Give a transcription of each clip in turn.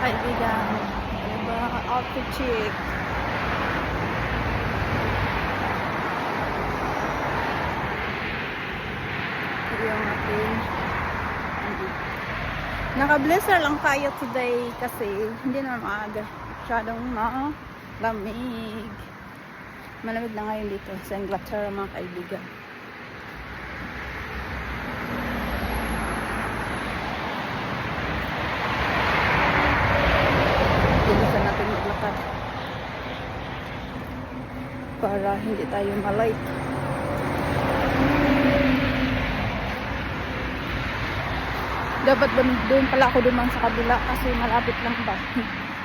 kaibigan. Diba? Outfit chic. Ito yung ating naka-blazer lang tayo today kasi hindi na maaga. Masyadong malamig. Malamig na ngayon dito sa Inglaterra mga kaibigan. Bilisan natin maglakad para hindi tayo malate. Dapat ba doon pala ako duman sa kabila kasi malapit lang ba?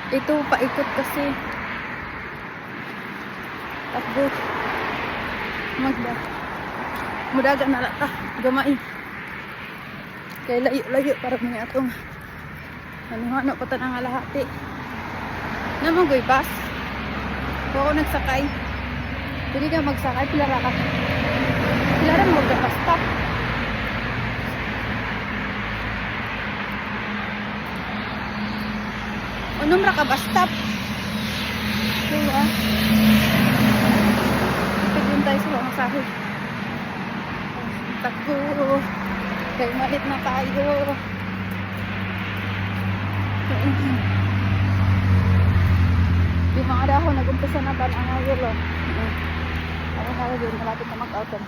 Ito paikot kasi. Takbo. Mudagan na lata. Gamay. Kaya layo-layo para may atong ano pa tanang alahati. Naman goy bus. Kung ako nagsakay. Pwede ka magsakay. Pilara ka. Pilara mo magdakastop. Anong ra ka ba stop? Diba? Ipagin tayo sa mga sahod. Takbo. Kaya malit na tayo. Yung mga dahon, nag-umpisa na ba ang ayolo? Ako na rin, malapit na mag-out.